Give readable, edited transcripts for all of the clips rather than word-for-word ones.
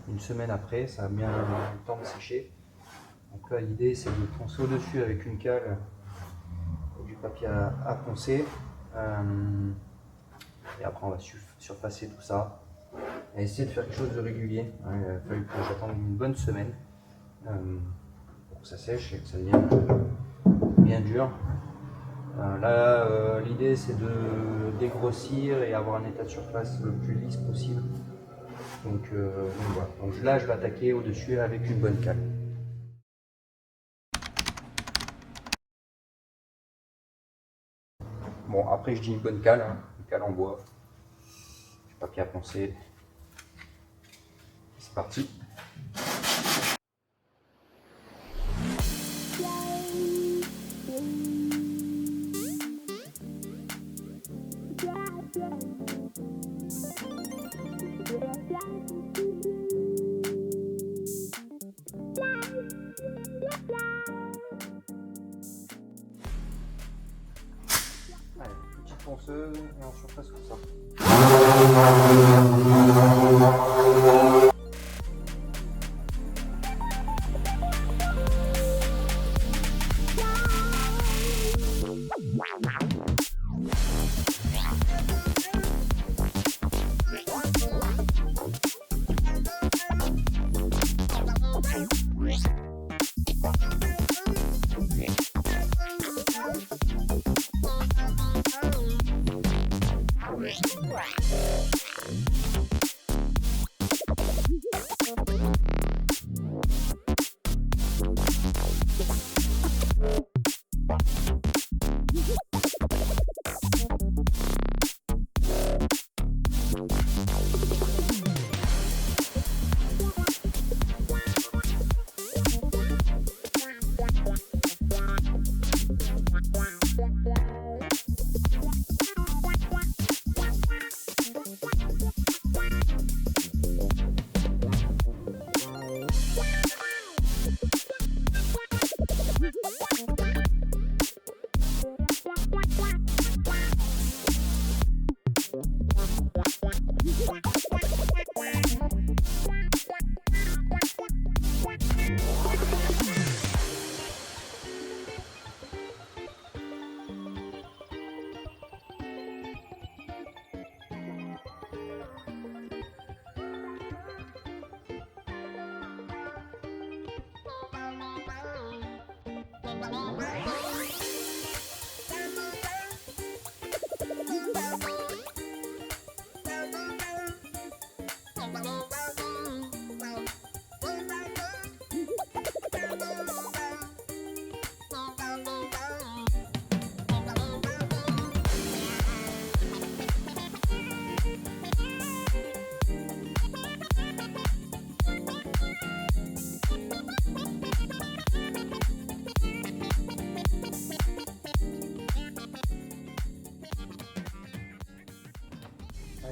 Une semaine après, ça a mis un temps de sécher. Donc là, l'idée, c'est de poncer au-dessus avec une cale du papier à poncer. Et après, on va surfacer tout ça et essayer de faire quelque chose de régulier. Il a fallu que j'attende une bonne semaine pour que ça sèche et que ça devienne bien dur. Là, l'idée, c'est de dégrossir et avoir un état de surface le plus lisse possible. Donc voilà. Donc là, je vais attaquer au-dessus avec une bonne cale. Bon, après, je dis une bonne cale, hein, une cale en bois, du papier à poncer. C'est parti. Allez, petite ponceuse et on surface comme ça.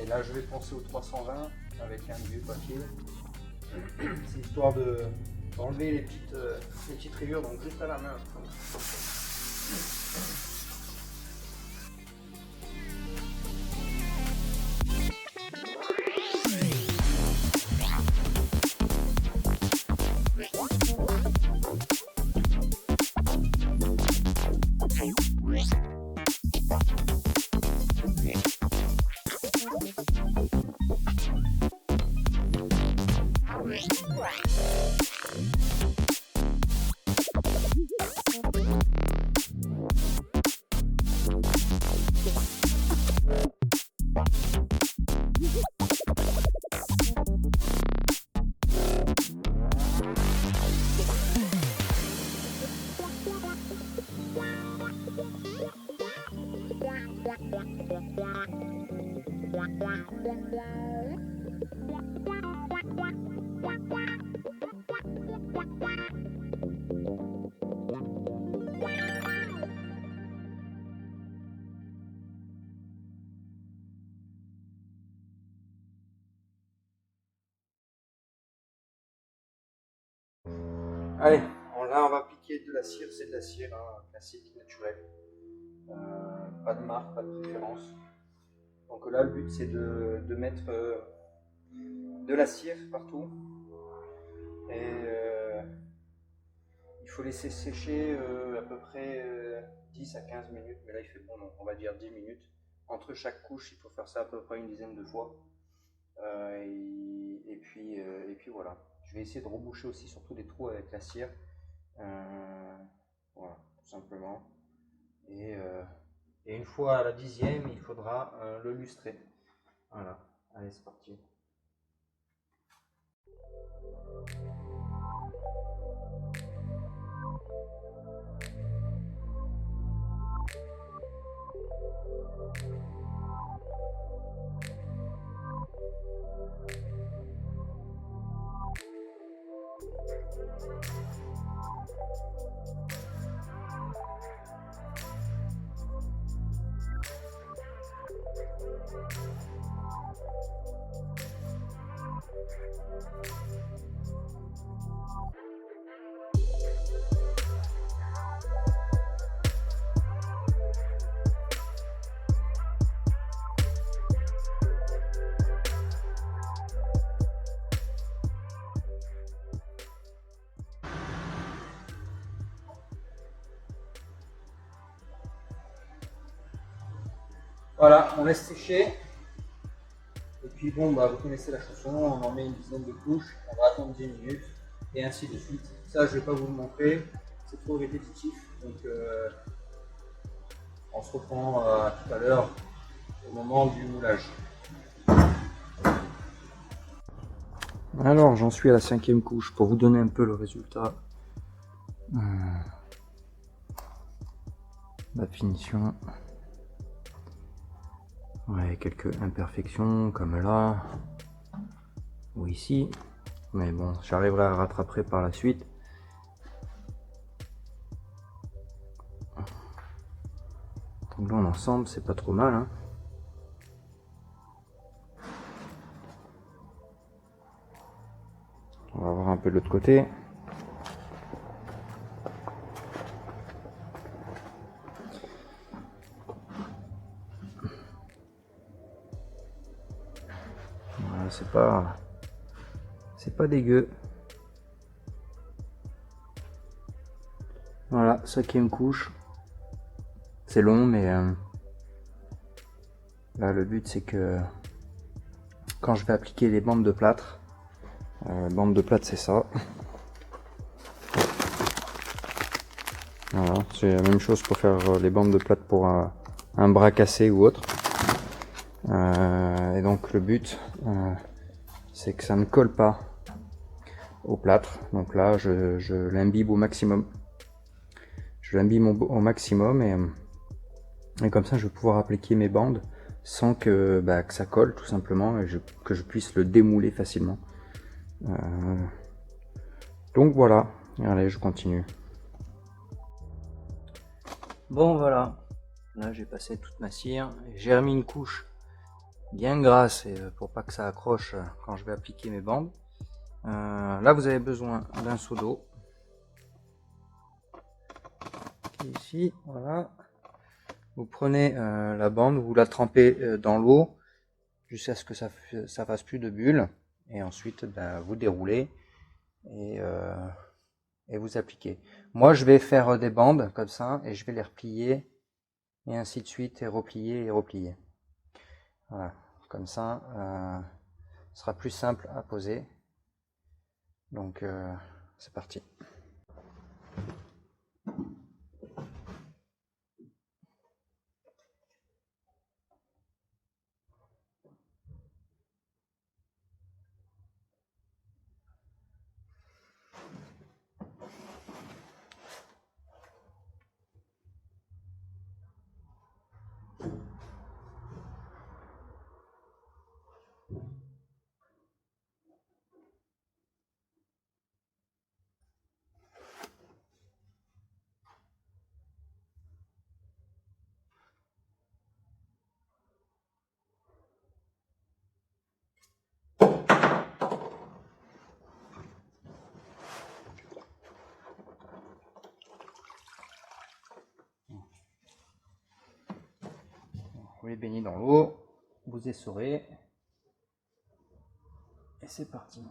Et là, je vais poncer au 320 avec un vieux papier. C'est histoire d'enlever les petites rayures, donc juste à la main. Allez, là on va appliquer de la cire, c'est de la cire classique, naturelle. Pas de marque, pas de préférence. Donc là le but c'est de mettre de la cire partout. Et il faut laisser sécher à peu près 10 à 15 minutes, mais là il fait bon, donc on va dire 10 minutes. Entre chaque couche, il faut faire ça à peu près une dizaine de fois. Et puis voilà. Je vais essayer de reboucher aussi surtout des trous avec la cire. Voilà, tout simplement. Et, et une fois à la 10e, il faudra le lustrer. Voilà, allez, c'est parti. Voilà, on laisse sécher. Et puis bon, bah, vous connaissez la chanson, on en met une dizaine de couches, on va attendre 10 minutes, et ainsi de suite. Ça, je ne vais pas vous le montrer, c'est trop répétitif. Donc on se reprend tout à l'heure au moment du moulage. Alors j'en suis à la 5e couche pour vous donner un peu le résultat. La finition. Ouais, quelques imperfections comme là ou ici, mais bon, j'arriverai à rattraper par la suite. Donc là en ensemble c'est pas trop mal, hein. On va voir un peu de l'autre côté. Voilà, c'est pas dégueu. Voilà, 5e couche. C'est long, mais là le but c'est que quand je vais appliquer les bandes de plâtre, c'est ça. Voilà, c'est la même chose pour faire les bandes de plâtre pour un bras cassé ou autre. Et donc le but c'est que ça ne colle pas au plâtre. Donc là je l'imbibe au maximum. Je l'imbibe au maximum et comme ça je vais pouvoir appliquer mes bandes sans que ça colle tout simplement et que je puisse le démouler facilement. Donc voilà, allez je continue. Bon voilà, là j'ai passé toute ma cire, j'ai remis une couche bien grasse pour pas que ça accroche quand je vais appliquer mes bandes. Là vous avez besoin d'un seau d'eau. Ici, voilà. Vous prenez la bande, vous la trempez dans l'eau jusqu'à ce que ça fasse plus de bulles. Et ensuite vous déroulez et vous appliquez. Moi je vais faire des bandes comme ça et je vais les replier et ainsi de suite et replier et replier. Voilà, comme ça ce sera plus simple à poser. Donc c'est parti. les baignez dans l'eau, vous essorez, et c'est parti.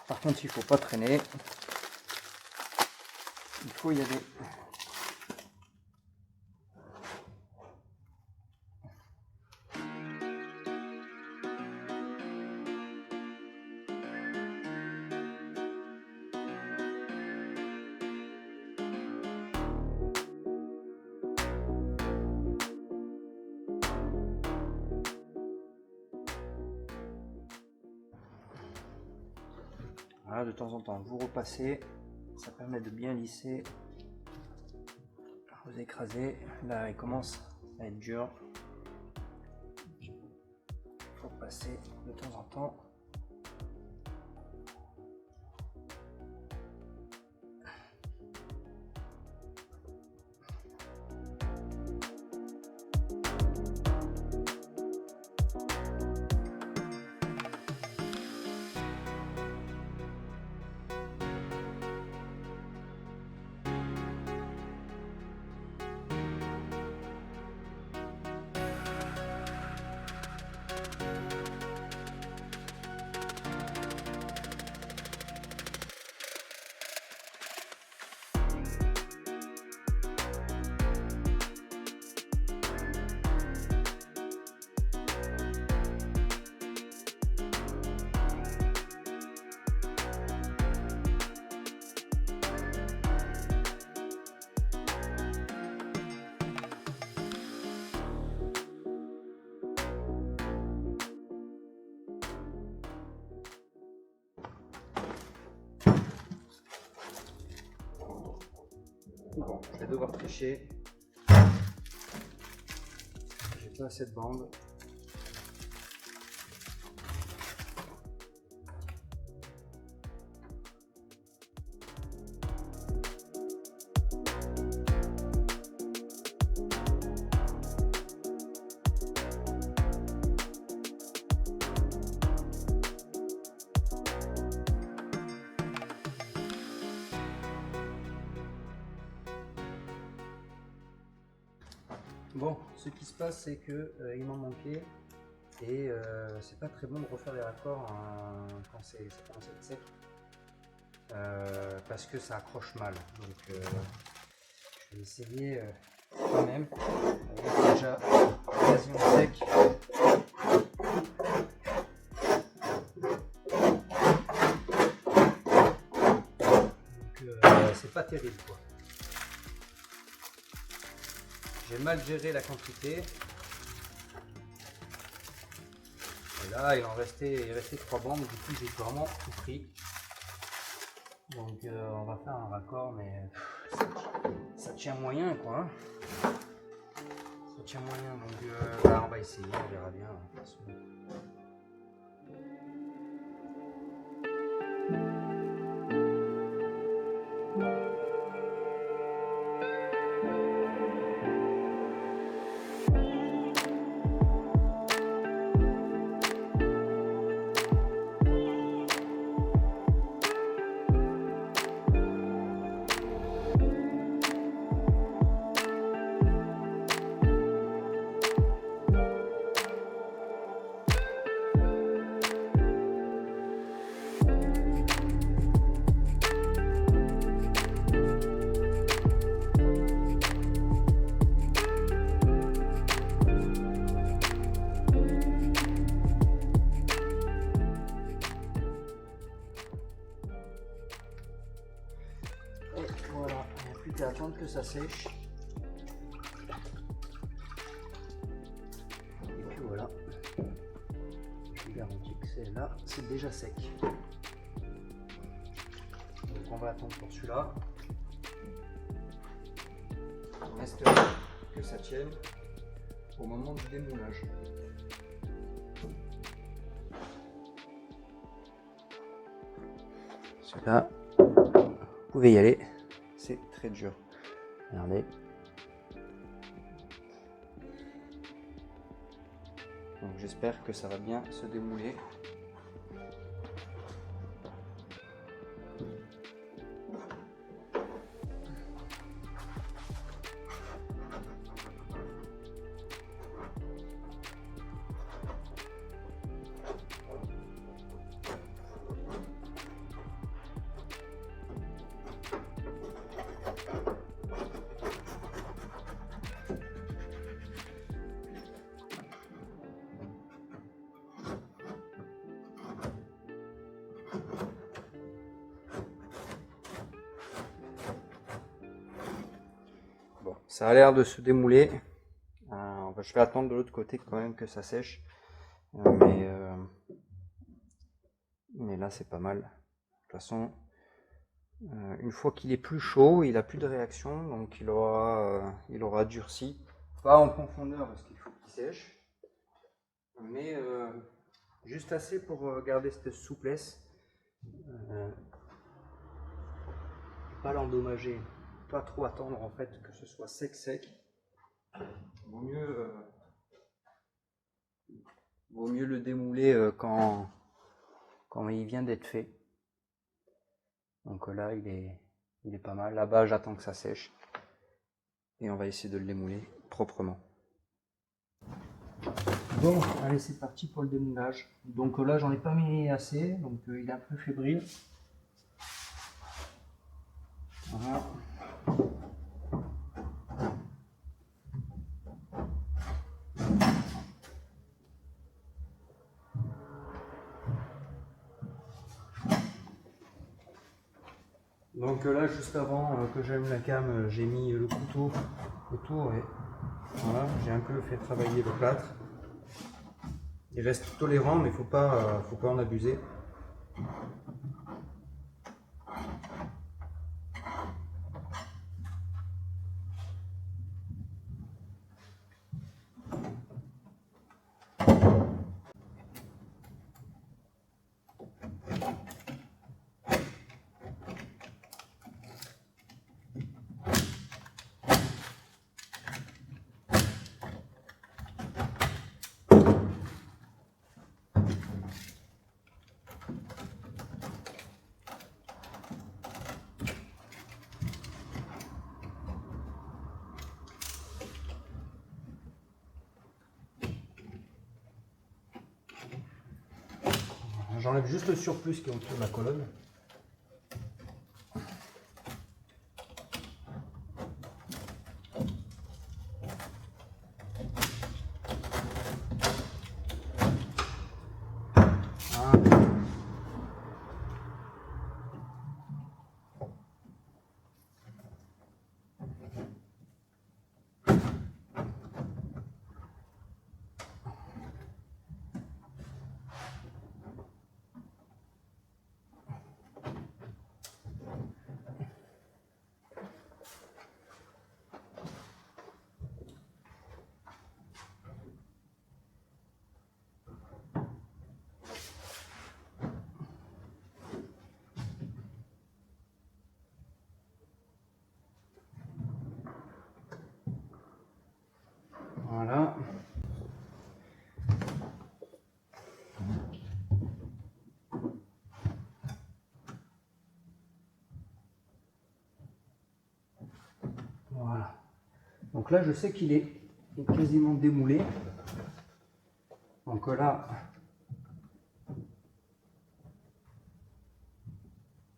Par contre, il faut pas traîner. Il faut y aller. Voilà, de temps en temps, vous repassez, ça permet de bien lisser. Vous écrasez, là il commence à être dur. Il faut passer de temps en temps. Bon, je vais devoir tricher. J'ai pas assez de bande. Bon, ce qui se passe, c'est que il m'en manquait et c'est pas très bon de refaire les raccords quand ça commence à être sec parce que ça accroche mal. Donc je vais essayer quand même. Avec déjà quasiment sec. Donc c'est pas terrible quoi. J'ai mal géré la quantité. Et là, il restait 3 bandes, du coup j'ai vraiment tout pris. Donc on va faire un raccord, mais ça tient moyen quoi. Hein. Ça tient moyen, donc là on va essayer, on verra bien. De toute façon. qu'à attendre que ça sèche. Et puis voilà. Je vous garantis que c'est là, c'est déjà sec. Donc on va attendre pour celui-là. En espérant que ça tienne au moment du démoulage. Celui-là, vous pouvez y aller, c'est très dur. Regardez. Donc j'espère que ça va bien se démouler. Bon, ça a l'air de se démouler. Je vais attendre de l'autre côté quand même que ça sèche. Mais là c'est pas mal. De toute façon, une fois qu'il est plus chaud, il a plus de réaction, donc il aura durci. Pas en profondeur parce qu'il faut qu'il sèche, mais juste assez pour garder cette souplesse. Pas l'endommager, pas trop attendre en fait que ce soit sec. Vaut mieux le démouler quand il vient d'être fait. Donc là il est pas mal. Là-bas j'attends que ça sèche et on va essayer de le démouler proprement. Bon, allez c'est parti pour le démoulage. Donc là j'en ai pas mis assez, donc il est un peu fébrile. Voilà. Donc là, juste avant que j'allume la cam, j'ai mis le couteau autour et voilà, j'ai un peu fait travailler le plâtre. Il reste tolérant, mais faut pas en abuser. J'enlève juste le surplus qui est autour de la colonne. Voilà. Voilà. Donc là, je sais qu'il est quasiment démoulé. Donc là,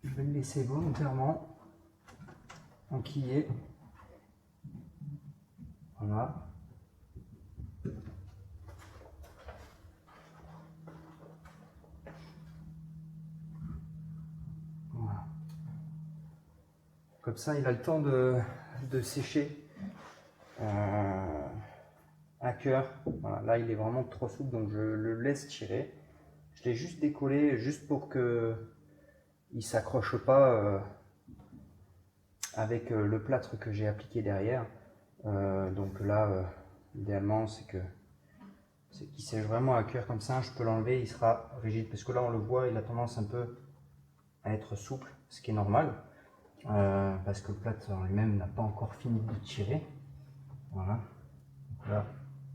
je vais le laisser volontairement enquiller. Voilà. Voilà. Comme ça, il a le temps de sécher à cœur. Voilà, là, il est vraiment trop souple, donc je le laisse tirer. Je l'ai juste décollé, juste pour que il s'accroche pas avec le plâtre que j'ai appliqué derrière. Donc là, idéalement, c'est qu'il sèche vraiment à cœur comme ça. Je peux l'enlever, il sera rigide, parce que là, on le voit, il a tendance un peu à être souple, ce qui est normal. Parce que le plâtre en lui-même n'a pas encore fini de tirer. Voilà. Donc là,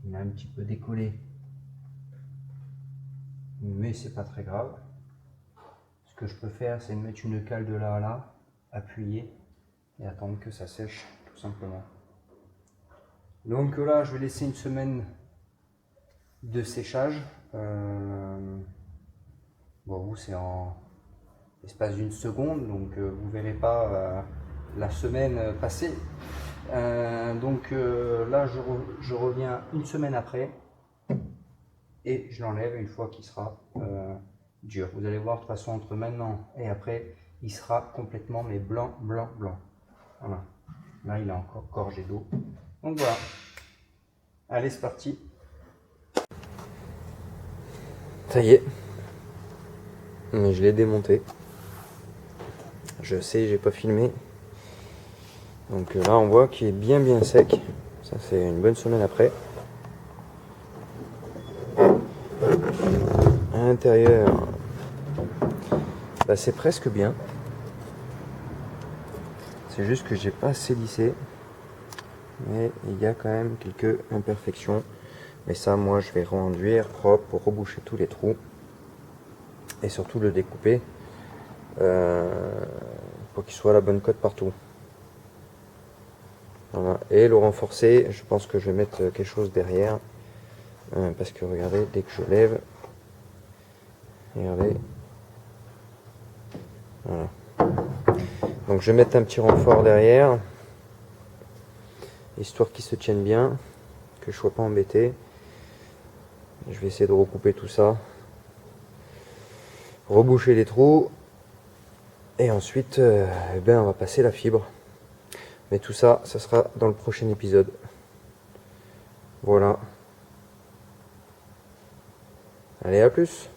il a un petit peu décollé, mais c'est pas très grave. Ce que je peux faire, c'est mettre une cale de là à là, appuyer et attendre que ça sèche, tout simplement. Donc là, je vais laisser une semaine de séchage. Bon, vous, c'est en l'espace d'une seconde, donc vous ne verrez pas la semaine passer. Donc là, je reviens une semaine après et je l'enlève une fois qu'il sera dur. Vous allez voir de toute façon entre maintenant et après, il sera complètement mais blanc, blanc, blanc. Voilà. Là, il est encore gorgé d'eau. Donc voilà. Allez, c'est parti. Ça y est. Mais je l'ai démonté. Je sais, j'ai pas filmé. Donc là, on voit qu'il est bien sec. Ça, c'est une bonne semaine après. À l'intérieur, bah, c'est presque bien. C'est juste que j'ai pas assez lissé. Mais il y a quand même quelques imperfections. Mais ça, moi, je vais renduire propre pour reboucher tous les trous. Et surtout le découper pour qu'il soit à la bonne cote partout. Voilà. Et le renforcer, je pense que je vais mettre quelque chose derrière. Parce que regardez, dès que je lève, regardez. Voilà. Donc je vais mettre un petit renfort derrière. Histoire qu'il se tienne bien. Que je ne sois pas embêté. Je vais essayer de recouper tout ça. Reboucher les trous. Et ensuite, on va passer la fibre. Mais tout ça, ça sera dans le prochain épisode. Voilà. Allez, à plus.